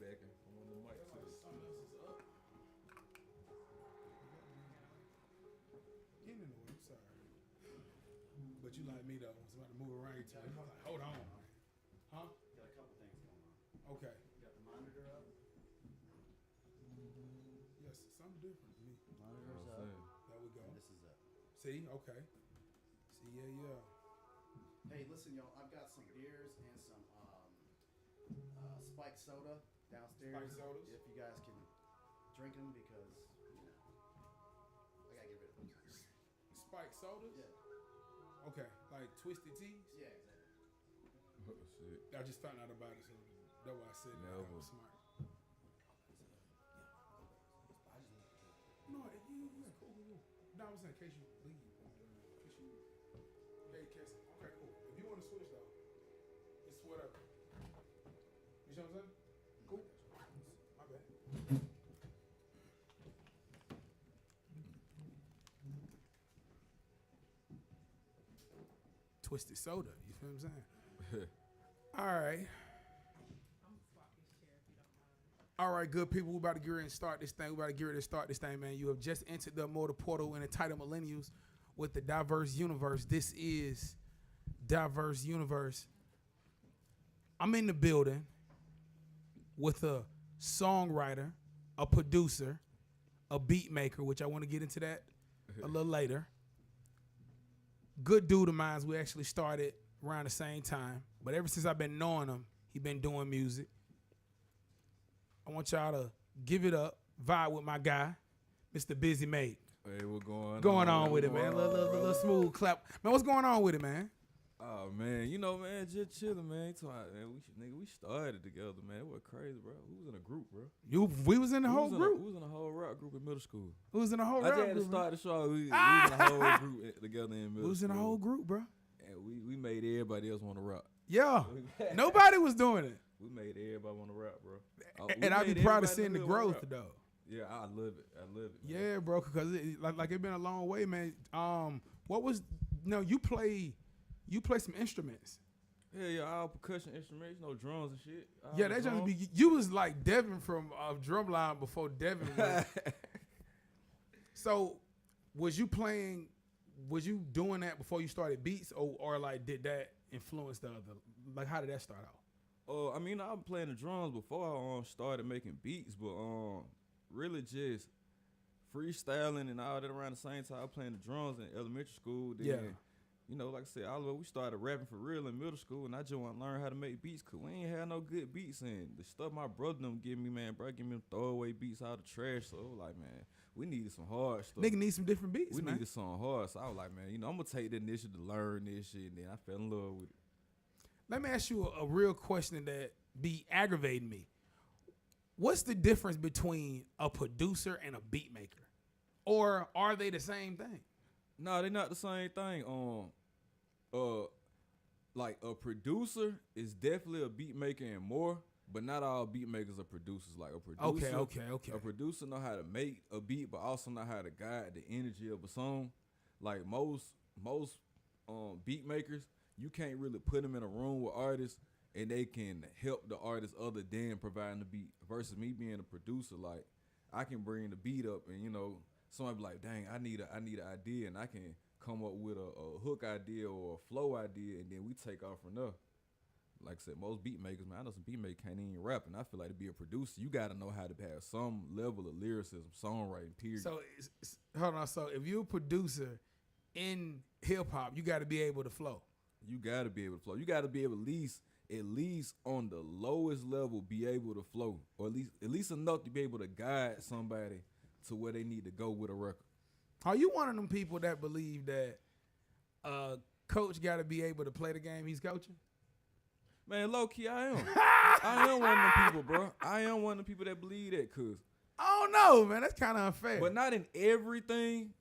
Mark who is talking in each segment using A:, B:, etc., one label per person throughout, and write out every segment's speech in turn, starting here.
A: piggybacking on the mic too.
B: Something else is up. Getting in the way, I'm sorry. But you like me though, when somebody move around you, I'm like, hold on, man. Huh?
C: Got a couple things going on.
B: Okay.
C: You got the monitor up.
B: Yes, something different to me.
C: Monitor's
A: I'm
C: up.
A: saying.
B: There we go.
C: And this is up.
B: See, okay. See, yeah.
C: Hey, listen, y'all. I've got some beers and some spiked soda downstairs.
B: Spiked sodas?
C: If you guys can drink them, because I gotta get rid of them.
B: Spiked sodas?
C: Yeah.
B: Okay, like twisted teas?
C: Yeah, exactly.
A: Oh shit.
B: I just found out about it, so that's why I said that.
A: Never.
B: That was smart. No, yeah, cool. No, I was saying in case you leave. Okay, cool. If you want to switch though, it's whatever. You know what I'm saying? Cool. My bad. Twisted soda. You feel what I'm saying? All right. All right, good people. We about to get ready and start this thing. Man. You have just entered the Motor Portal in the title millennials with the Diverse Universe. This is Diverse Universe. I'm in the building with a songwriter, a producer, a beat maker, which I want to get into that a little later. Good dude of mine. We actually started around the same time, but ever since I've been knowing him, he been doing music. I want y'all to give it up, vibe with my guy, Mr. Bizziemade.
A: Hey, what's going
B: on with it, man? Little smooth clap. Man, what's going on with it, man?
A: Oh man, man, just chilling, man. We started together, man. It was crazy, bro. We was in a group, bro.
B: We was in the whole group.
A: We was in a whole rap group in middle school.
B: We was in a whole
A: I
B: rap
A: just had to
B: group.
A: start the show. We was in a whole group together in middle school.
B: We was in a whole group, bro.
A: And we made everybody else want to rap.
B: Yeah, nobody was doing it.
A: We made everybody want to rap, bro.
B: And I'd be proud of seeing the growth, though.
A: Yeah, I love it. Man.
B: Yeah, bro, because it been a long way, man. You play some instruments.
A: Yeah, all percussion instruments, drums and shit.
B: Yeah, that just be. You was like Devin from Drumline before Devin was. So, was you doing that before you started beats, or like did that influence the other? Like, how did that start out?
A: I mean, I was playing the drums before I started making beats, but really just freestyling and all that around the same time. I was playing the drums in elementary school. Then, like I said, we started rapping for real in middle school, and I just want to learn how to make beats, because we ain't had no good beats. And the stuff my brother them give me, man, bro, give me them throwaway beats out of the trash. So, like, man, we needed some hard stuff.
B: Nigga need some different beats,
A: We
B: man.
A: needed some hard. So I was like, man, I'm going to take the initiative to learn this shit, and then I fell in love with it.
B: Let me ask you a real question that be aggravating me. What's the difference between a producer and a beat maker? Or are they the same thing?
A: No, they're not the same thing. Like a producer is definitely a beat maker and more, but not all beat makers are producers. Like a producer,
B: Okay.
A: A producer know how to make a beat, but also know how to guide the energy of a song. Like most beat makers, you can't really put them in a room with artists and they can help the artist other than providing the beat. Versus me being a producer, like I can bring the beat up and somebody be like, dang, I need an idea, and I can come up with a hook idea or a flow idea, and then we take off from there. Like I said, most beat makers, man, I know some beat makers can't even rap, and I feel like to be a producer, you got to know how to have some level of lyricism, songwriting, period.
B: So, hold on. So, if you're a producer in hip-hop, you got to be able to flow.
A: You got to be able to flow. You got to be able at least on the lowest level, be able to flow, or at least enough to be able to guide somebody to where they need to go with a record.
B: Are you one of them people that believe that coach got to be able to play the game he's coaching?
A: Man, low key, I am. I am one of them people, bro. I am one of the people that believe that, cause
B: I don't know, man. That's kind of unfair.
A: But not in everything,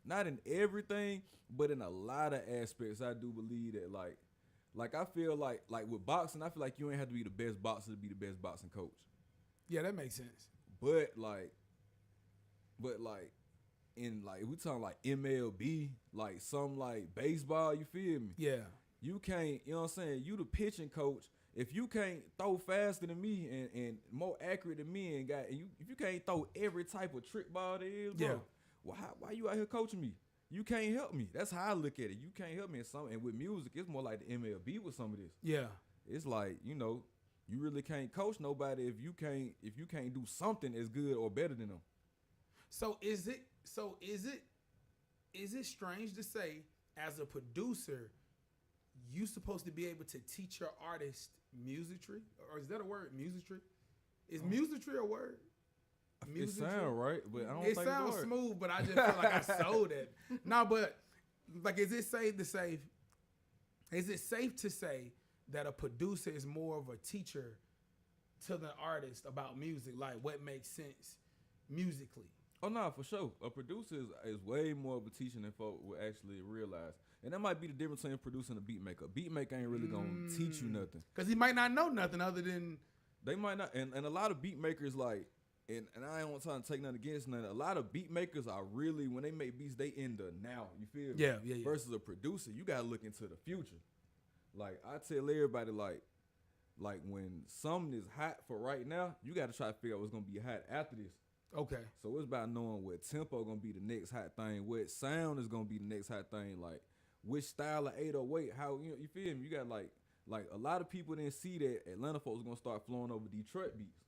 A: but in a lot of aspects, I do believe that. Like I feel like with boxing, I feel like you ain't have to be the best boxer to be the best boxing coach.
B: Yeah, that makes sense.
A: But in if we talking like MLB, like something like baseball, you feel me?
B: Yeah.
A: You can't, you know what I'm saying? You the pitching coach, if you can't throw faster than me and more accurate than me and if you can't throw every type of trick ball there is, bro,
B: Yeah.
A: why you out here coaching me? You can't help me. That's how I look at it. You can't help me in some. And with music, it's more like the MLB with some of this.
B: Yeah.
A: It's like, you know, you really can't coach nobody if you can't do something as good or better than them.
B: So is it strange to say as a producer, you supposed to be able to teach your artist musicry? Or is that a word? Musicry? Is musicry a word?
A: It sound right, but I don't
B: It
A: think
B: sounds
A: it's
B: smooth, but I just feel like I sold it. No, but like, is it safe to say that a producer is more of a teacher to the artist about music, like what makes sense musically?
A: Oh no, for sure. A producer is way more of a teacher than folk will actually realize. And that might be the difference between a producer and a beat maker. A beat maker ain't really gonna teach you nothing.
B: Because he might not know nothing other than
A: They might not, and a lot of beat makers like, and I ain't want to take nothing against nothing. A lot of beat makers are really, when they make beats, they in the now. You feel me?
B: Yeah.
A: Versus a producer, you gotta look into the future. Like I tell everybody, like when something is hot for right now, you gotta try to figure out what's gonna be hot after this.
B: Okay.
A: So it's about knowing what tempo gonna be the next hot thing, what sound is gonna be the next hot thing, like which style of 808, how you feel me? You got like a lot of people didn't see that Atlanta folks gonna start flowing over Detroit beats.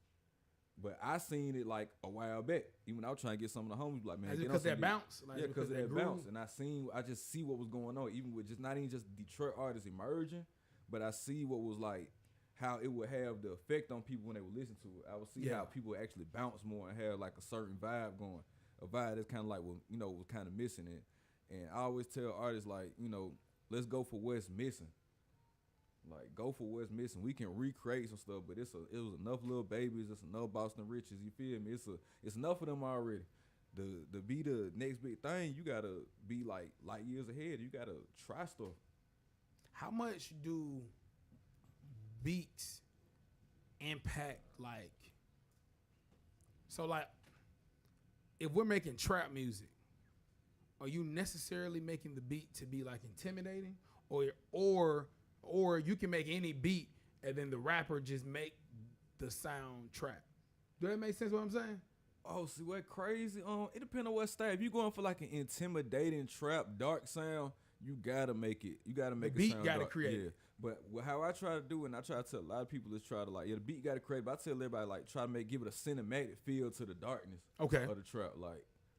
A: But I seen it like a while back. Even when I was trying to get some of the homies like, man, get
B: Because that bounce. Like,
A: yeah, because of that
B: groove.
A: bounce. And I just see what was going on, even with not even just Detroit artists emerging, but I see what was like, how it would have the effect on people when they would listen to it. I would see how people actually bounce more and have like a certain vibe going. A vibe that's kind of like what, was kind of missing it. And I always tell artists like, let's go for what's missing. Like, go for what's missing. We can recreate some stuff, but it was enough little babies. It's enough Boston Riches. You feel me? It's enough of them already. To be the next big thing, you gotta be like light years ahead. You gotta try stuff.
B: How much do beats impact if we're making trap music, are you necessarily making the beat to be like intimidating, or you can make any beat and then the rapper just make the sound trap? Do that make sense what I'm saying?
A: Oh, see what crazy? It depends on what style. If you going for like an intimidating trap dark sound, you gotta make it. You gotta make
B: the beat
A: sound
B: gotta
A: dark.
B: create
A: Yeah.
B: it.
A: But how I try to do, and I try to tell a lot of people, is try to the beat gotta create. But I tell everybody try to give it a cinematic feel to the darkness.
B: Okay.
A: Of the trap,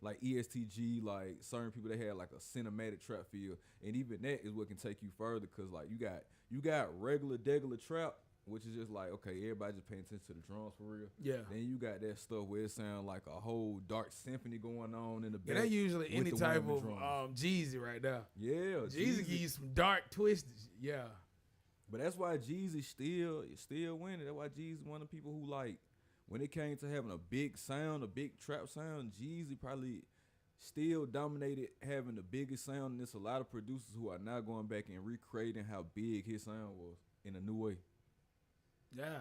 A: like ESTG, like certain people they had like a cinematic trap feel, and even that is what can take you further, cause you got regular degular trap, which is just like, okay, everybody just paying attention to the drums for real.
B: Yeah.
A: Then you got that stuff where it sound like a whole dark symphony going on in the back.
B: Yeah, that usually
A: with
B: any
A: the
B: type
A: whammy
B: of
A: drums.
B: Jeezy right there.
A: Yeah,
B: Jeezy give you some dark twists. Yeah.
A: But that's why Jeezy still winning. That's why Jeezy one of the people who when it came to having a big sound, a big trap sound, Jeezy probably still dominated having the biggest sound. And there's a lot of producers who are now going back and recreating how big his sound was in a new way.
B: Yeah.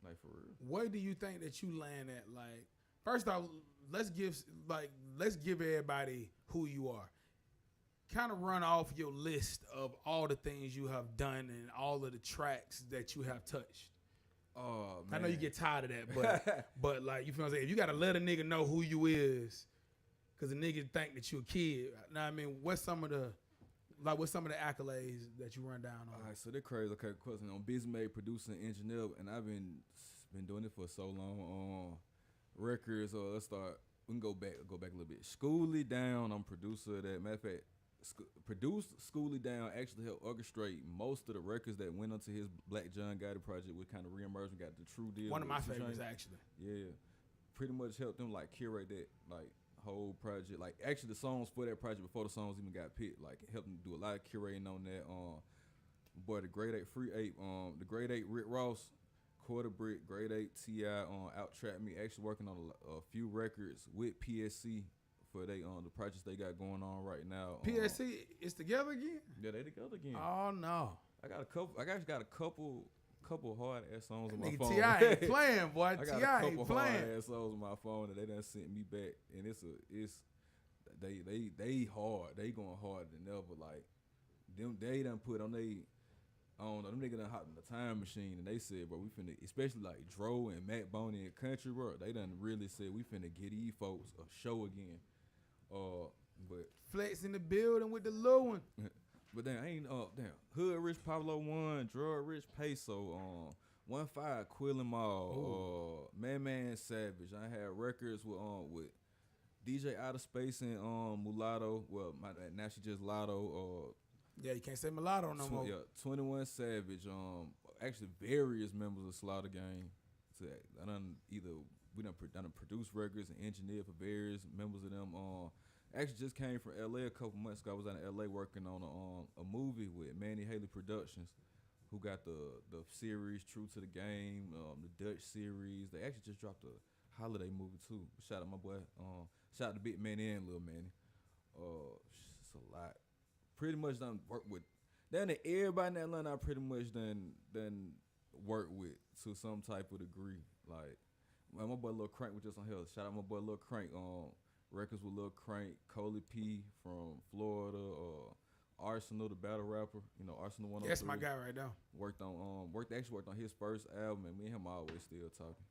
A: Like for real.
B: Where do you think that you land at? Like, first off, let's give everybody who you are. Kind of run off your list of all the things you have done and all of the tracks that you have touched.
A: Oh man.
B: I know you get tired of that, but like, you feel what I'm saying? If you gotta let a nigga know who you is, cause a nigga think that you a kid. Now, I mean, what's some of the accolades that you run down on?
A: All right, so they're crazy. Okay, question on Bizziemade, producer and engineer, and I've been doing it for so long. Records, or let's start. We can go back a little bit. Schoolie Down, I'm producer of that. Matter of fact, produced Schoolie Down, actually helped orchestrate most of the records that went onto his Black John Gotti project, with kind of reemerging, got the True Deal.
B: One of my
A: with
B: favorites,
A: James.
B: actually.
A: Yeah, pretty much helped them curate that whole project. Actually, the songs for that project before the songs even got picked, helped them do a lot of curating on that. Boy, the Grade 8 Free Ape, the Grade 8 Rick Ross, Quarter Brick, Grade 8 T.I. Out Trap Me, actually working on a few records with PSC for the projects they got going on right now.
B: PSC is together again?
A: Yeah, they together again.
B: Oh no.
A: I got a couple hard ass songs on my
B: Nigga,
A: phone.
B: T.I. ain't playing, boy.
A: I got
B: T.I.
A: a couple
B: ain't
A: hard
B: playing.
A: ass songs on my phone that they done sent me back, and they hard. They going harder than ever. They done put on I don't know, them niggas done hopped in the time machine and they said, bro, we finna, especially like Dro and Matt Boney and Country, bro, they done really said we finna get these folks a show again. But
B: Flex in the building with the little one.
A: but then ain't Hood Rich Pablo 1, Drug Rich Peso, 1-5 Quillin' Mall, Man Savage. I had records with DJ Outer Space and Mulatto. Well, now she just Lotto.
B: Yeah, you can't say mulatto no more.
A: Yeah, 21 Savage. Actually various members of Slaughter Gang. So we done produced records and engineered for various members of them. Actually just came from LA a couple months ago. I was out in LA working on a movie with Manny Haley Productions, who got the series True to the Game, the Dutch series. They actually just dropped a holiday movie too. Shout out my boy. Shout out to Big Manny and Lil Manny. It's a lot. Pretty much done work with. Down there, everybody in Atlanta I pretty much done work with to some type of degree. Like, man, my boy Lil Crank was just on here. Shout out my boy Lil Crank. Records with Lil Crank, Coley P from Florida, Arsenal, the battle rapper. You know, Arsenal 103.
B: That's my guy right now.
A: Worked on his first album, and me and him always still talking,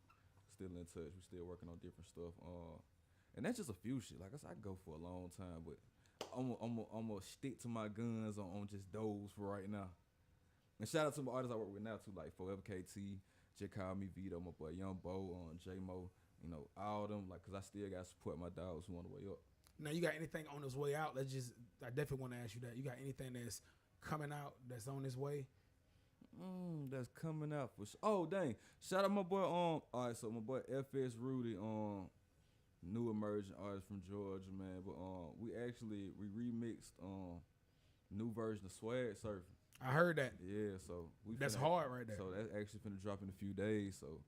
A: still in touch. We still working on different stuff. And that's just a few shit. Like I said, I go for a long time, but I'm gonna stick to my guns on just those for right now. And shout out to my artists I work with now too, like Forever KT, Just Call Me Vito, my boy Young Bo, J Mo. You know, all of them, like, cause I still got to support my dogs who on the way up.
B: Now, you got anything on his way out? I definitely want to ask you that. You got anything that's coming out that's on his way?
A: That's coming out for sure. Oh, dang. Shout out my boy, all right, so my boy FS Rudy, new emerging artist from Georgia, man. But we remixed new version of Swag Surfing.
B: I heard that.
A: Yeah, so
B: that's hard right there.
A: So that's actually finna drop in a few days, so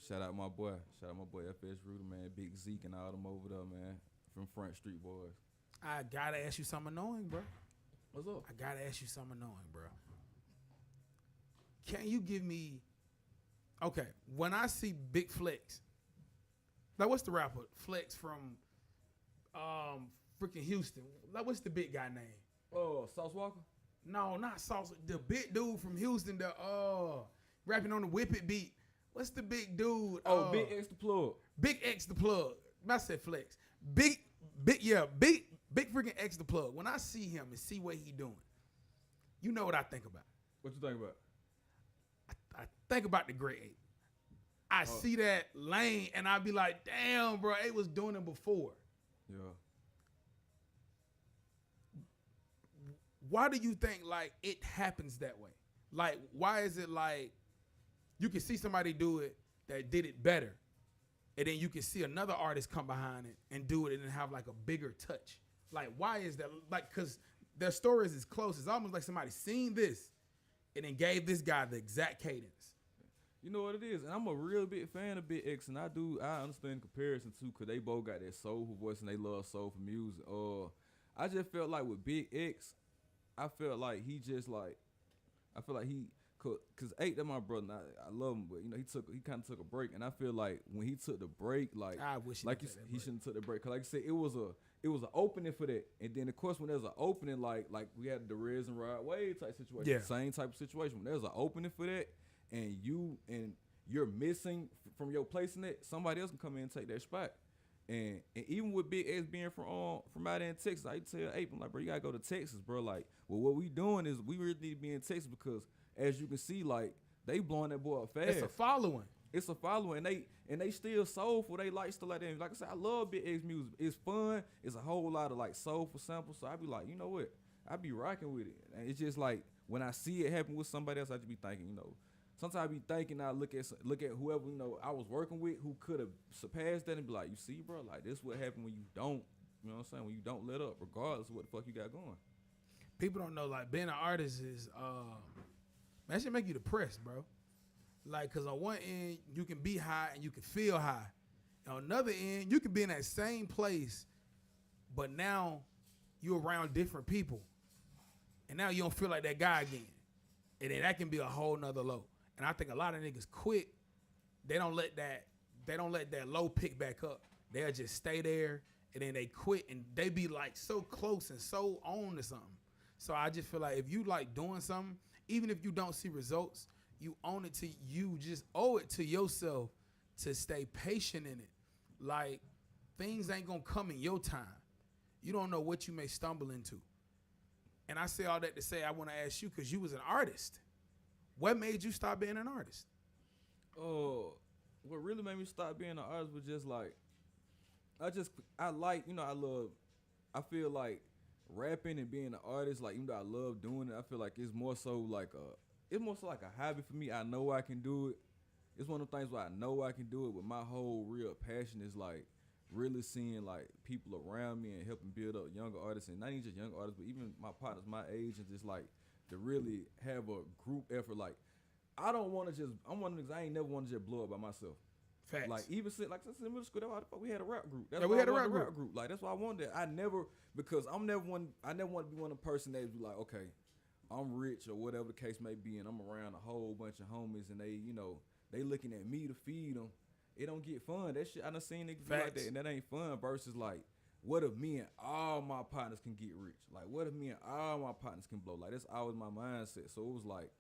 A: shout out my boy FS Rudy, man, Big Zeke and all them over there, man, from Front Street Boys.
B: I gotta ask you something annoying, bro.
A: What's up?
B: I gotta ask you something annoying, bro. Can you give me, okay, when I see Big Flex, like what's the rapper? Flex from freaking Houston. Like what's the big guy name?
A: Oh, Sauce Walker?
B: No, not Sauce. The big dude from Houston, the rapping on the Whip It beat. What's the big dude?
A: Oh, Big X the Plug.
B: Big X the Plug. I said Flex. Big freaking X the Plug. When I see him and see what he doing, you know what I think about.
A: What you think about?
B: I think about the Great Ape. I see that lane and I be like, damn, bro, Ape was doing it before.
A: Yeah.
B: Why do you think like it happens that way? Like, why is it like you can see somebody do it that did it better, and then you can see another artist come behind it and do it and have like a bigger touch? Like, why is that? Like, because their stories is close. It's almost like somebody seen this and then gave this guy the exact cadence.
A: You know what it is, and I'm a real big fan of Big X, and I understand the comparison too, cause they both got that soulful voice and they love soulful music. I just felt like with Big X, I felt like he cause Ape, that my brother, and I love him, but you know he kind of took a break, and I feel like when he took the break, like
B: I wish
A: he shouldn't took the break, cause like I said, it was an opening for that, and then of course when there's an opening, like we had the Riz and Rod Wave type situation,
B: yeah.
A: Same type of situation. When there's an opening for that, and you're missing from your place in it, somebody else can come in and take that spot. And even with Big X being from out there in Texas, I tell Ape, I'm like, bro, you gotta go to Texas, bro. Like, well, what we doing is we really need to be in Texas because, as you can see, like they blowing that boy up fast.
B: It's a following.
A: It's a following, and they still soulful. They like stuff like that. Like I said, I love Big X music. It's fun. It's a whole lot of like soulful samples. So I be like, you know what? I be rocking with it. And it's just like when I see it happen with somebody else, I just be thinking, you know. Sometimes I be thinking, I look at whoever, you know, I was working with who could have surpassed that and be like, you see, bro, like this what happened when you don't, you know what I'm saying, when you don't let up, regardless of what the fuck you got going.
B: People don't know, like being an artist is, that should make you depressed, bro. Like, cause on one end you can be high and you can feel high, and on another end you can be in that same place, but now you're around different people, and now you don't feel like that guy again, and then that can be a whole nother low. And I think a lot of niggas quit. They don't let that low pick back up. They'll just stay there and then they quit and they be like so close and so on to something. So I just feel like if you like doing something even if you don't see results, you own it to you. Just owe it to yourself to stay patient in it. Like, things ain't gonna come in your time. You don't know what you may stumble into. And I say all that to say I want to ask you, because you was an artist. What made you stop being an artist?
A: What really made me stop being an artist was just like, I feel like rapping and being an artist, like, even though I love doing it, I feel like it's more so like a hobby for me. I know I can do it. It's one of the things where I know I can do it, but my whole real passion is like really seeing like people around me and helping build up younger artists, and not even just young artists, but even my partners my age, and just like to really have a group effort. Like, I'm one of the niggas, I ain't never want to just blow up by myself.
B: Facts.
A: Like, even since in middle school, that's why we had a rap group. That's
B: Yeah,
A: why
B: we had
A: I
B: a
A: wanted
B: rap group.
A: Like, that's why I wanted that. I never want to be one of the person that be like, okay, I'm rich or whatever the case may be, and I'm around a whole bunch of homies, and they looking at me to feed them. It don't get fun. That shit, I done seen niggas be like that, and that ain't fun. Versus like, what if me and all my partners can get rich? Like, what if me and all my partners can blow? Like, that's always my mindset. So it was like,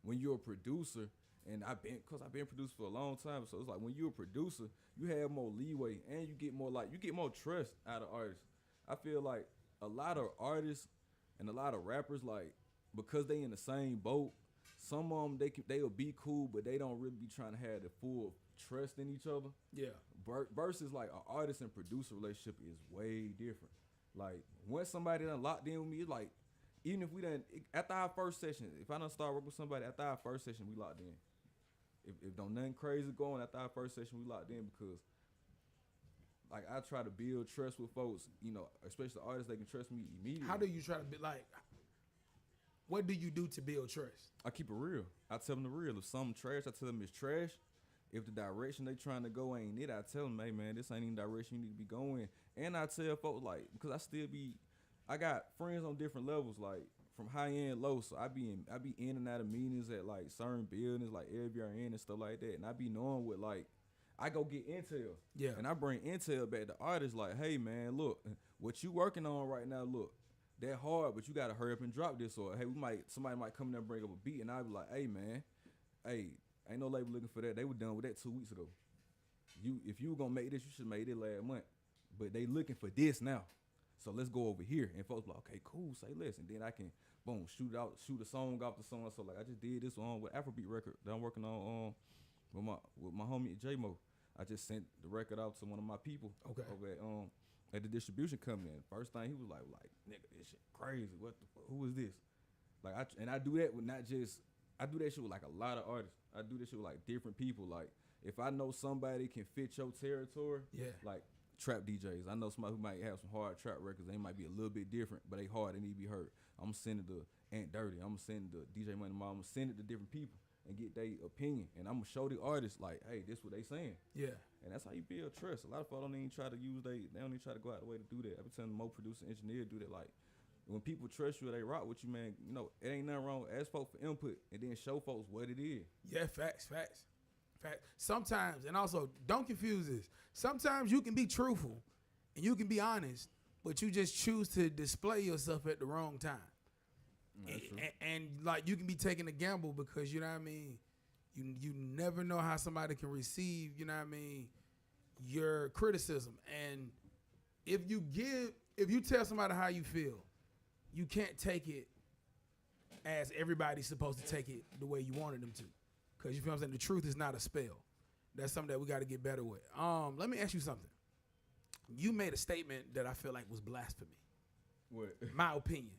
A: when you're a producer, and I've been produced for a long time, so it's like when you're a producer, you have more leeway, and you get more trust out of artists. I feel like a lot of artists and a lot of rappers, like, because they in the same boat, some of them they'll be cool, but they don't really be trying to have the full trust in each other.
B: Yeah.
A: Versus like an artist and producer relationship is way different. Like, once somebody done locked in with me, it's like, even if we done after our first session, if I done start working with somebody after our first session, we locked in. If don't nothing crazy going after our first session, we locked in, because like, I try to build trust with folks, especially artists, they can trust me immediately.
B: How do you try to be like? What do you do to build trust?
A: I keep it real. I tell them the real. If something trash, I tell them it's trash. If the direction they trying to go ain't it, I tell them, hey man, this ain't even the direction you need to be going. And I tell folks, like, because I got friends on different levels, like from high end, low. So I be in and out of meetings at like certain buildings, like LVRN and stuff like that. And I be knowing what, like, I go get intel.
B: Yeah.
A: And I bring intel back to artists, like, hey man, look, what you working on right now, look, that hard, but you gotta hurry up and drop this, or hey, somebody might come in there and bring up a beat, and I be like, hey man, ain't no label looking for that. They were done with that 2 weeks ago. If you were gonna make this, you should make it last month. But they looking for this now. So let's go over here. And folks like, okay, cool, say less. And then I can shoot a song off the song. So like, I just did this one with Afrobeat record that I'm working on with my homie J-Mo. I just sent the record out to one of my people over at the distribution company. And first thing he was like, nigga, this shit crazy. What the fuck? Who is this? Like, I do that with I do that shit with like a lot of artists. I do this shit with like different people. Like, if I know somebody can fit your territory, like trap DJs. I know somebody who might have some hard trap records. They might be a little bit different, but they hard. They need to be heard. I'm gonna send it to Aunt Dirty. I'm gonna send it to DJ Money Mom. I'm gonna send it to different people and get their opinion. And I'm gonna show the artists like, hey, this what they saying.
B: Yeah. And
A: that's how you build trust. A lot of folks don't even try to they don't even try to go out the way to do that. I've been telling more producer engineer do that. Like, when people trust you, they rock with you, man. It ain't nothing wrong. Ask folks for input and then show folks what it is.
B: Yeah, facts. Sometimes, and also don't confuse this. Sometimes you can be truthful and you can be honest, but you just choose to display yourself at the wrong time. And like, you can be taking a gamble because, you know what I mean, you never know how somebody can receive, you know what I mean, your criticism. And if you tell somebody how you feel, you can't take it as everybody's supposed to take it the way you wanted them to. Because, you feel what I'm saying, the truth is not a spell. That's something that we got to get better with. Let me ask you something. You made a statement that I feel like was blasphemy.
A: What?
B: My opinion.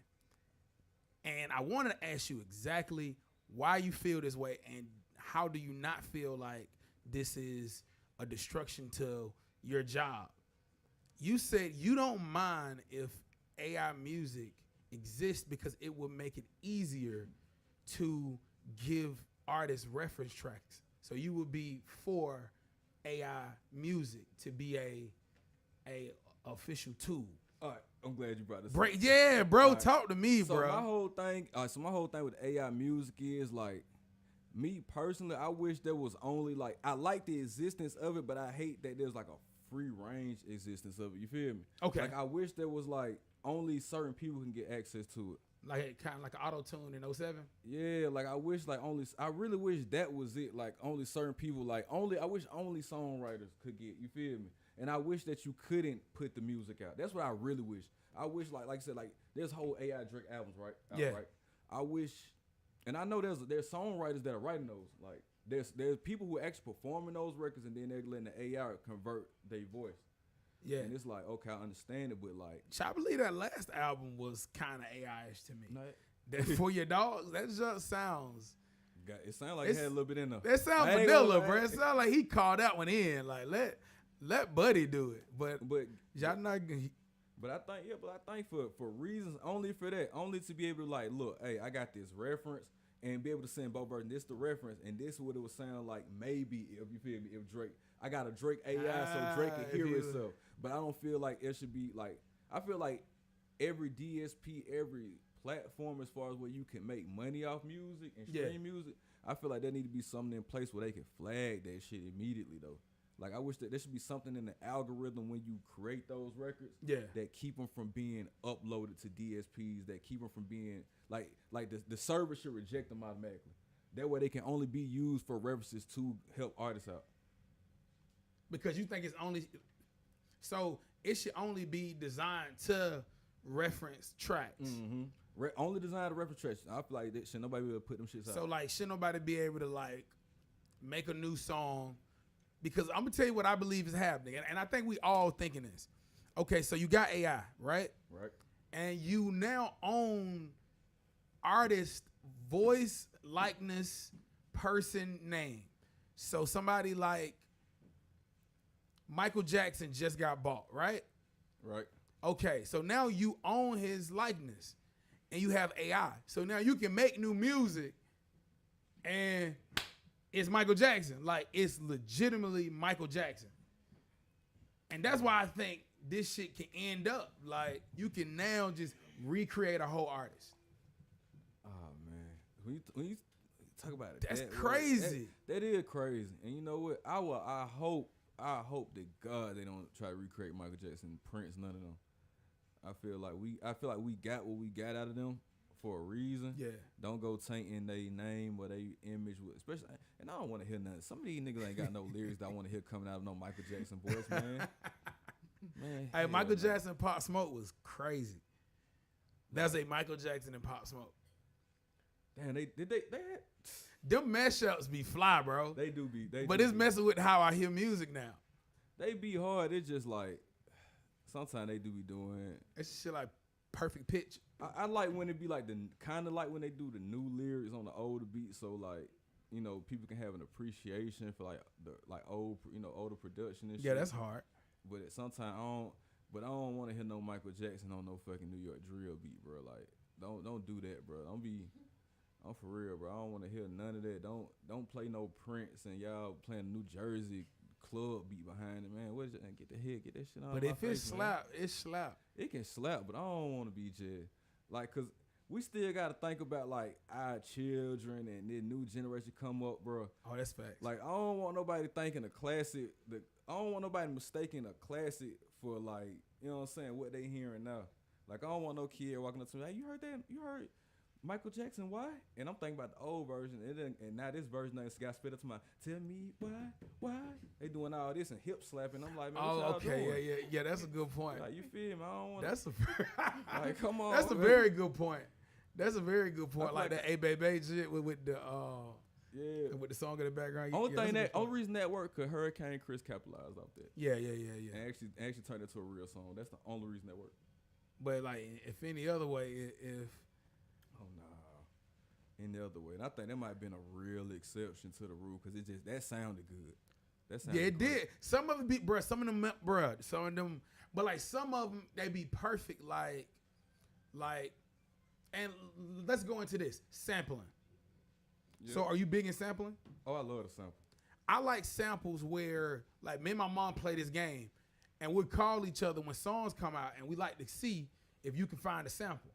B: And I want to ask you exactly why you feel this way, and how do you not feel like this is a destruction to your job? You said you don't mind if AI music exists because it will make it easier to give artists reference tracks. So you would be for AI music to be a official tool.
A: All right, I'm glad you brought this
B: up.
A: Yeah,
B: bro,
A: right.
B: Talk to me,
A: so
B: bro.
A: My whole thing with AI music is like, me personally, I wish there was only like, I like the existence of it, but I hate that there's like a free range existence of it. You feel me?
B: Okay.
A: Like, I wish there was like only certain people can get access to it.
B: Like kind of like an auto tune in 07.
A: Yeah, like I really wish that was it. Like only certain people, I wish only songwriters could get. You feel me? And I wish that you couldn't put the music out. That's what I really wish. I wish like I said, like there's whole AI Drake albums, right? Right. I wish, and I know there's songwriters that are writing those. Like there's people who actually performing those records, and then they're letting the AI convert their voice.
B: Yeah,
A: and it's like, okay, I understand it, but like,
B: I believe that last album was kind of AI-ish to me.
A: no,
B: That For Your Dogs, that just sounds.
A: it sounded like it had a little bit in there.
B: That sounds vanilla, bro. It sounds like he called that one in. Like let Buddy do it, but y'all not.
A: But I think for reasons only for that, only to be able to like, look, hey, I got this reference and be able to send both versions. This the reference, and this is what it would sound like maybe if you feel me, if Drake. I got a Drake AI so Drake can hear itself. But I don't feel like it should be like, I feel like every DSP, every platform as far as where you can make money off music and stream music, I feel like there need to be something in place where they can flag that shit immediately though. Like I wish that there should be something in the algorithm when you create those records that keep them from being uploaded to DSPs, that keep them from being like the service should reject them automatically. That way they can only be used for references to help artists out.
B: Because you think it's only, so it should only be designed to reference tracks.
A: Mm-hmm. Only designed to reference tracks. I feel like that should nobody be able to put them shits out.
B: So like, should nobody be able to like make a new song? Because I'm gonna tell you what I believe is happening, and I think we all thinking this. Okay, so you got AI, right?
A: Right.
B: And you now own artist voice, likeness, person, name. So somebody like Michael Jackson just got bought, right?
A: Right.
B: Okay, so now you own his likeness, and you have AI. So now you can make new music, and it's Michael Jackson. Like, it's legitimately Michael Jackson. And that's why I think this shit can end up. Like, you can now just recreate a whole artist.
A: Oh, man. When you talk about it.
B: That's crazy.
A: That is crazy. And you know what? I hope that God they don't try to recreate Michael Jackson, Prince, none of them. I feel like we got what we got out of them for a reason. Yeah. Don't go tainting their name or their image with, especially. And I don't want to hear nothing. Some of these niggas ain't got no lyrics that I want to hear coming out of no Michael Jackson voice, man. Man.
B: Hey, Michael Jackson Pop Smoke was crazy. That's a Michael Jackson and Pop Smoke.
A: Damn, they had.
B: Them mashups be fly, bro.
A: They do be.
B: But it's messing with how I hear music now.
A: They be hard. It's just like sometimes they do be doing.
B: It's shit like perfect pitch.
A: I like when it be like kind of like when they do the new lyrics on the older beats, so like, you know, people can have an appreciation for like the older production and shit.
B: Yeah, that's hard.
A: But sometimes I don't want to hear no Michael Jackson on no fucking New York drill beat, bro. Like don't do that, bro. I'm for real, bro. I don't want to hear none of that. Don't play no Prince and y'all playing New Jersey club beat behind it, man. What is it? Get that shit on.
B: But if it slap, it slap.
A: It can slap, but I don't want to be just like, cause we still gotta think about like our children and the new generation come up, bro.
B: Oh, that's facts.
A: Like I don't want nobody thinking a classic. I don't want nobody mistaking a classic for like, you know what I'm saying, what they hearing now. Like I don't want no kid walking up to me, hey, you heard that? You heard Michael Jackson, why? And I'm thinking about the old version, and now this version got spit up to my, tell me why? They doing all this and hip slapping. I'm like, man, what y'all doing?
B: Yeah, that's a good point.
A: Like, you feel me? I don't want
B: That's
A: like, come on.
B: That's a very good point. That's a very good point. Like that A Baby shit with the with the song in the background.
A: Only reason that worked because Hurricane Chris capitalized off that.
B: Yeah.
A: And actually turned it into a real song. That's the only reason that worked.
B: But like, if any other way,
A: any other way. And I think that might have been a real exception to the rule because that sounded good. That sounded
B: it did. Some of them some of them, but like some of them, they be perfect. Like, and let's go into this sampling. Yeah. So are you big in sampling?
A: Oh, I love the sample.
B: I like samples where like me and my mom play this game and we'd call each other when songs come out and we like to see if you can find a sample.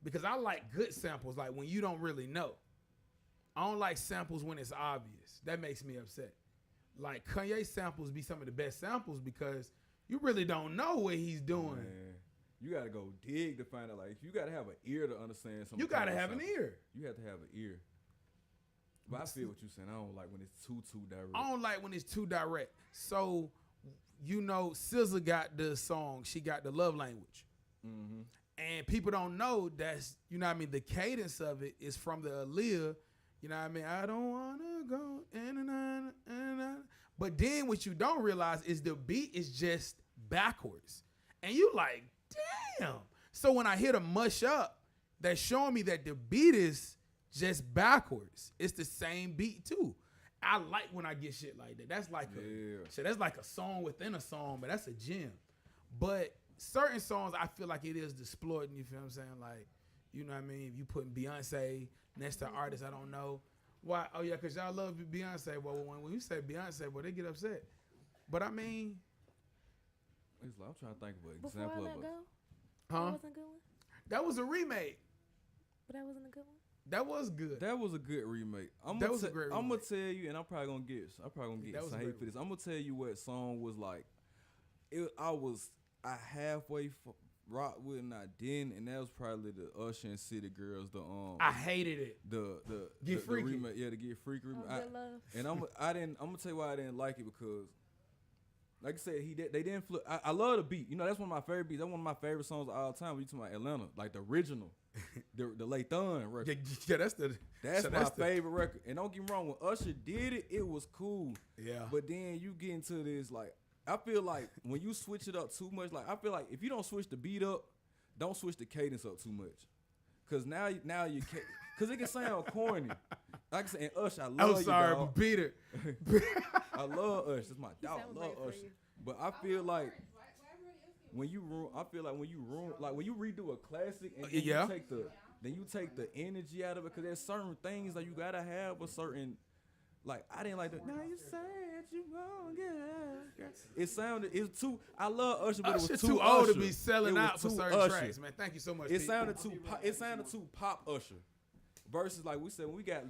B: Because I like good samples, like when you don't really know. I don't like samples when it's obvious. That makes me upset. Like Kanye samples be some of the best samples because you really don't know what he's doing.
A: You gotta go dig to find out. Like, you gotta have an ear to understand something.
B: You gotta have an ear.
A: You have to have an ear. But I feel what you're saying. I don't like when it's too direct.
B: I don't like when it's too direct. So, you know, SZA got the song. She got the love language.
A: Mm-hmm.
B: And people don't know that's, you know what I mean, the cadence of it is from the Aaliyah. You know what I mean? I don't want to go in and out, and out. But then what you don't realize is the beat is just backwards. And you like, damn. So when I hear the mush up, that's showing me that the beat is just backwards. It's the same beat too. I like when I get shit like that. That's like that's like a song within a song, but that's a gem. But certain songs, I feel like it is exploiting. You feel what I'm saying? Like, you know what I mean? If you putting Beyonce next to artists I don't know. Why? Oh yeah, because y'all love Beyonce. Well, when you say Beyonce, well, they get upset. But I mean,
A: I'm trying to think of an
D: Before
A: example
D: I Let
A: of
D: Go?
B: huh?
D: That wasn't a good one?
B: That was a remake.
D: But that wasn't a good one?
B: That was good.
A: That was a good remake.
B: That was a great
A: I'm gonna
B: remake.
A: tell you, and I'm probably gonna get
B: That was a
A: some
B: great
A: hate for this. I'm gonna tell you what song was like. I halfway rock with and I didn't, and that was probably the Usher and City Girls.
B: I hated it.
A: The
B: Get Freaky.
A: remake, yeah, the Get Freaky remake.
D: Good Love.
A: And I'm gonna tell you why I didn't like it because, like I said, they didn't flip. I love the beat. You know, that's one of my favorite beats. That's one of my favorite songs of all time. When you talking about Atlanta, like the original, the Lathan record.
B: Yeah, that's
A: That's my favorite record. And don't get me wrong, when Usher did it, it was cool.
B: Yeah.
A: But then you get into this, like, I feel like when you switch it up too much, like, I feel like if you don't switch the beat up, don't switch the cadence up too much. Because now you can't, because it can sound corny. Like I said, and Usher, I love
B: I'm sorry,
A: you, dog.
B: Peter.
A: I love Usher. It's my dog.
D: sound
A: I love
D: great for
A: Usher.
D: you.
A: But I feel like when you redo a classic and then
B: Yeah.
A: you take the energy out of it, because there's certain things that you gotta have a certain, like, I didn't like that. Now you said you gonna get it's too. I love Usher, but
B: Usher
A: it was too
B: too old
A: Usher.
B: to be selling
A: It was
B: out for
A: too
B: certain
A: Usher.
B: tracks, man. Thank you so much.
A: It
B: Pete.
A: sounded too pop Usher. Versus, like we said, when we got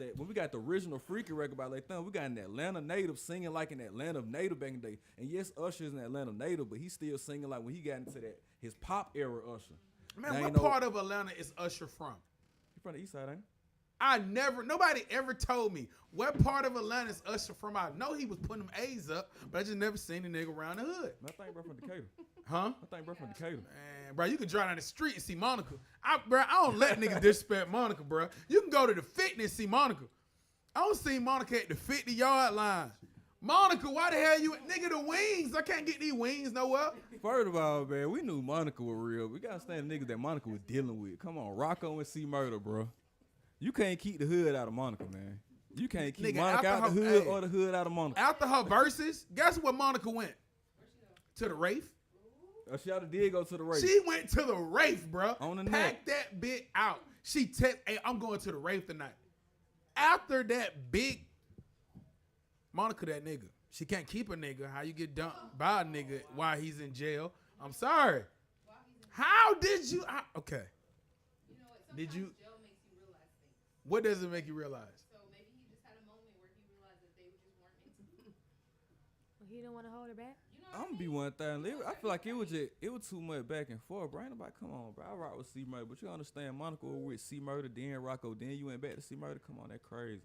A: the original Freaky record by Lathan, we got an Atlanta native singing like an Atlanta native back in the day. And yes, Usher is an Atlanta native, but he's still singing like when he got into that his pop era Usher.
B: Man,
A: Now,
B: what part of Atlanta is Usher from?
A: He from the east side, ain't he?
B: Nobody ever told me what part of Atlanta is Usher from. I know he was putting them A's up, but I just never seen the nigga around the hood.
A: I think bro from Decatur.
B: Huh?
A: I think bro from Decatur.
B: Man, bro, you can drive down the street and see Monica. I don't let niggas disrespect Monica, bro. You can go to the fitness and see Monica. I don't see Monica at the 50-yard line. Monica, why the hell you, nigga, the wings? I can't get these wings nowhere.
A: First of all, man, we knew Monica was real. We gotta stand the niggas that Monica was dealing with. Come on, Rocco and C Murder, bro. You can't keep the hood out of Monica, man. You can't keep
B: Nigga,
A: Monica out
B: after
A: the
B: her-
A: hood
B: hey.
A: or the hood out of Monica.
B: After her verses, guess where Monica went? To the Wraith.
A: She did go to the race.
B: She went to the Wraith, bro.
A: On the
B: Packed that bit out. She hey, I'm going to the Wraith tonight. After that big Monica, that nigga. She can't keep a nigga. How you get dumped by a nigga while he's in jail? I'm sorry. How did you? Okay.
E: You know what?
B: Did you-
E: Sometimes jail makes you realize things.
B: What does it make you realize?
E: So maybe he just had a moment where he realized that they just weren't into it.
D: He didn't want to hold her back?
E: You know
A: I'm
E: what
A: gonna be one thing. I feel like it was too much back and forth, bro. Ain't nobody, come on, bro. I rock with C Murder, but you understand Monica was with C Murder, then Rocco, then you went back to C Murder. Come on, that crazy.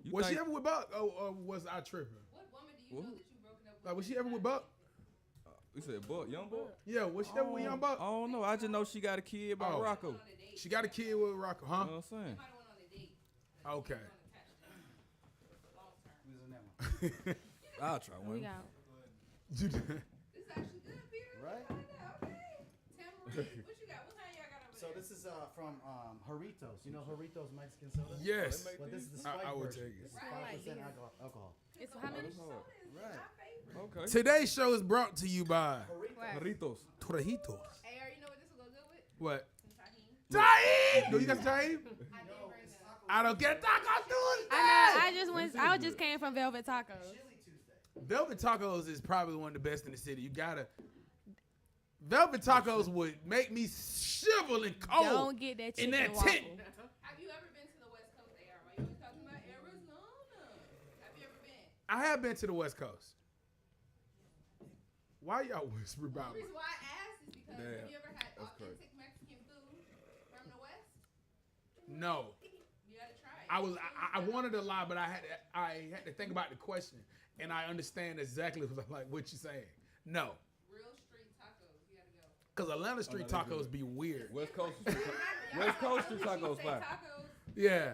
A: You
B: Was she
A: think-
B: ever with Buck? Or was I tripping?
E: What woman do you know that you broken up with?
B: Like, was she ever with Buck?
A: We said Buck, young Buck.
B: Yeah, was she ever with Young Buck?
A: I don't know. I just know she got a kid by
B: Oh.
A: Rocco.
E: On a date.
B: She got a kid with Rocco, huh?
A: You know what I'm saying?
E: Might have went on a date.
B: Okay.
E: Long term.
C: Who's in that one?
A: I'll try
D: We
A: one.
D: got
E: This is actually good, Peter.
C: Right?
E: Okay. Tambourine. What you got? What kind y'all got over
C: So
E: there?
C: this is from Jarritos. You know Jarritos Mexican soda?
B: Yes.
C: Well, this is the
B: I
C: spike
B: would
C: version.
B: take it.
C: This is
D: Right.
C: 5% alcohol.
D: It's how many?
C: Right.
A: Okay.
B: Today's show is brought to you by
A: Ritos.
B: Torrejitos.
E: Hey, you know what this will go good with?
B: What?
E: Some tahini.
B: Tahim! No, you got Tahim?
E: I did bring that.
B: I don't get Taco Tuesday.
D: I just came from Velvet Tacos.
B: Velvet Tacos is probably one of the best in the city. You gotta. Velvet Tacos would make me shiver and cold.
D: Don't get that
B: in
D: chicken
B: that
D: waffle.
B: tent.
E: Have you ever been to the West Coast, AR? Why you always talking about Arizona? Have you ever been?
B: I have been to the West Coast. Why y'all whisper about
E: The
B: me?
E: reason why I asked is because
A: Damn,
E: have you ever had
A: that's crazy.
E: authentic Mexican food from the West?
B: No.
E: You gotta try it.
B: I wanted to lie, but I had to think about the question, and I understand exactly what you're saying. No,
E: Real street tacos. You gotta go.
B: because Atlanta street
A: that's
B: tacos
A: good.
B: be weird.
A: West Coast street tacos
E: Say
A: fire.
E: tacos.
B: Yeah.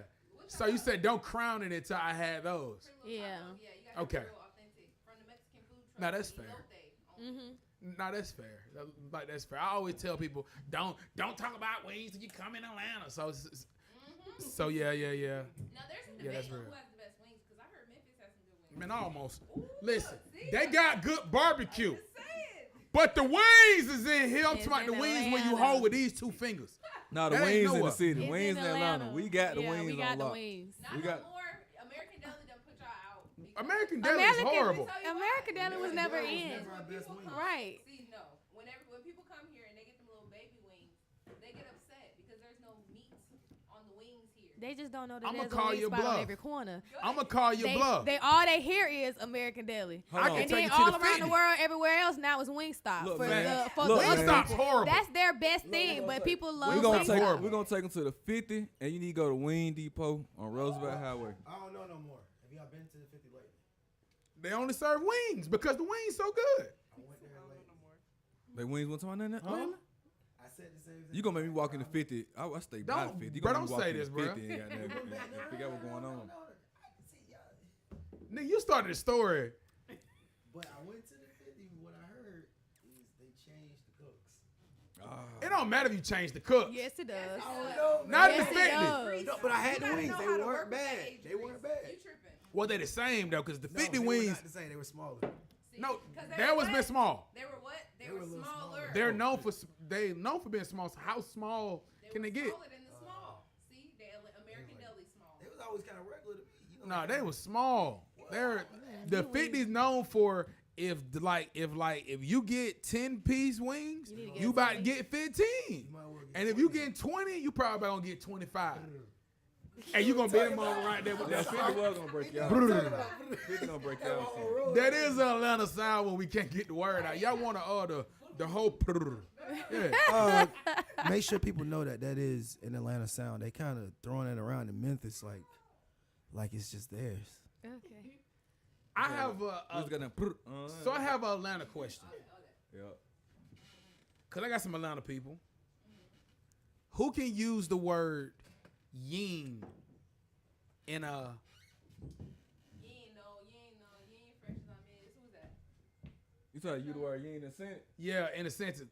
B: So you said don't crown it until I had those.
E: Pretty little
D: Yeah.
E: tacos. Yeah, you gotta
B: Okay.
E: be real authentic from the Mexican food truck.
B: Now, that's
E: Elote
B: fair.
E: only.
B: No, that's fair. That's fair. I always tell people don't talk about wings till you come in Atlanta. So yeah.
E: Now there's a
B: Yeah,
E: debate
B: that's
E: on
B: real.
E: who has the best wings because I heard Memphis has some good wings.
B: Man, almost.
E: Ooh,
B: Listen,
E: see?
B: they got good barbecue,
E: Just saying.
B: but the wings is in here. I'm
D: It's
B: talking about the
D: in
B: wings where you
D: Atlanta.
B: hold with these two fingers.
A: Nah, the
B: That ain't
A: wings in the
B: nowhere.
A: city.
D: It's
A: Wings in Atlanta. We got the wings
D: we got
A: on
D: the
A: lock.
D: wings.
E: Not
A: We
E: no
A: got-
E: more. American Deli done put y'all out. because-
B: American Deli is
D: American-
B: horrible.
E: Tell you why.
D: American Deli was never
C: Deli was
D: in.
C: never our
E: When
C: best
E: people
C: wings.
E: come-
D: Right.
E: See, no. When people come here and they get them little baby wings, they get upset because there's no meat on the wings here.
D: They just don't know that
B: I'ma
D: there's
B: call
D: a wing
B: your
D: spot
B: bluff.
D: on every corner.
B: I'm gonna call you bluff.
D: They all they hear is American Deli.
A: Hold on.
B: can
D: And
B: take
D: then
B: you to
D: all
B: the
D: around
B: 50.
D: the world, everywhere else, now it's Wingstop.
A: Look,
D: for
A: man.
D: the, for
A: Look,
D: the
A: man.
D: other
B: Wingstop's
D: people.
B: horrible.
D: That's their best thing, but people love
A: We're gonna
B: Wingstop.
A: take we're gonna take them to the 50, and you need to go to Wing Depot on Roosevelt Highway.
C: I don't know no more. Have y'all been to the 50 lately?
B: They only serve wings because the wings so good.
C: I went there lately.
A: They wings went to my name.
B: Huh?
C: I said the same thing.
A: You gonna make me walk in the 50? I stay by the
B: Don't-
A: 50. You
B: bro,
A: gonna make me
B: don't
A: walk
B: say
A: in
B: this,
A: the
B: bro.
A: 50 and goddamn figure out what's going on.
C: I can see y'all.
B: Nigga, you started the story.
C: But I went to the 50. What I heard is they changed the cooks.
B: It don't matter if you change the cook.
D: Yes, it does.
C: I don't know.
B: Not
D: Yes,
B: in the
D: it
B: 50.
D: does.
C: No, but I had
E: You
C: the
E: gotta
C: wings.
E: know
C: They
E: how to work
C: weren't
E: with that
C: bad.
E: age
C: They weren't
E: group.
C: bad.
E: You tripping.
B: Well, they the same though, because the
C: No,
B: 50
C: they were
B: wings.
C: not the same. They were smaller.
E: See,
B: No,
E: 'cause they
B: they
E: were
B: was
E: what?
B: been small.
E: They were what? They
C: They
E: were
C: were a little
E: smaller.
C: smaller.
B: They're known for being small. So how small can
E: were
B: they get?
E: smaller than the small. See, they American Deli small.
C: They was always kind of regular to me. You know,
B: Nah, they was small. They're the 50's known for if you get 10-piece wings,
D: You need to get
B: you about to
D: 20.
B: get 15.
C: You might well get
B: And if you getting 20, you probably about gonna get 25. And you gonna be them over right there with
A: Yeah,
B: that
A: 50 was gonna break y'all. 50 gonna break y'all. son.
B: That is an Atlanta sound when we can't get the word out. Y'all want to order the whole. Yeah.
C: Make sure people know that is an Atlanta sound. They kind of throwing it around in Memphis like it's just theirs.
D: Okay.
B: I have
A: We just got them.
B: so I have an Atlanta question.
A: Yeah.
B: Cause I got some Atlanta people. Who can use the word yin in a
E: You ain't fresh as I miss. Who's that?
A: You tell you the word you ain't in Senate.
B: in a sense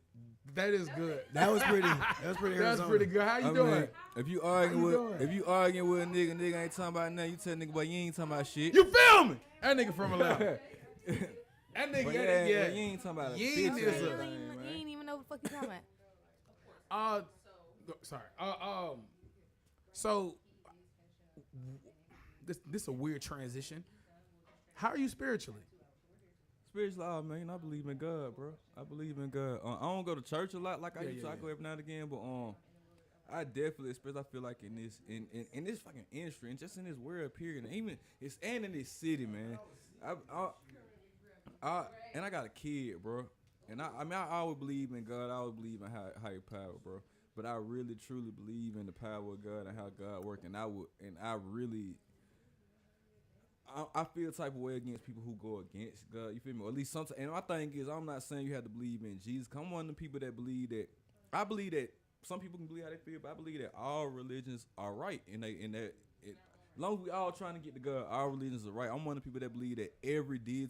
B: that is good.
C: That was pretty.
B: That's
C: Arizona.
B: pretty good. How you
A: I
B: doing?
A: mean, if you arguing
B: you
A: with
B: doing?
A: a nigga ain't talking about nothing, you tell nigga, but you ain't talking about shit.
B: You feel me? That nigga from Atlanta. That nigga,
A: But
B: yeah.
A: yeah, you ain't talking about a
B: Yin
A: bitch
B: is
A: ass
B: a-
D: You
A: thing,
D: ain't,
A: man.
D: you ain't even know what the fuck you talking about.
B: Sorry. So this is a weird transition. How are you spiritually?
A: Spiritual, oh man, I believe in God, bro. I believe in God. I don't go to church a lot like I
B: Yeah,
A: used to.
B: yeah,
A: I go every now and again, but I definitely, especially I feel like in this fucking industry and just in this world period, and even in this city, man. And I got a kid, bro. And I always believe in God. I always believe in higher power, bro. But I really truly believe in the power of God and how God works. And I feel the type of way against people who go against God. You feel me? Or at least sometimes. And my thing is, I'm not saying you have to believe in Jesus. I'm one of the people that believe that. I believe that some people can believe how they feel, but I believe that all religions are right. As long as we all trying to get to God, all religions are right. I'm one of the people that believe that every deity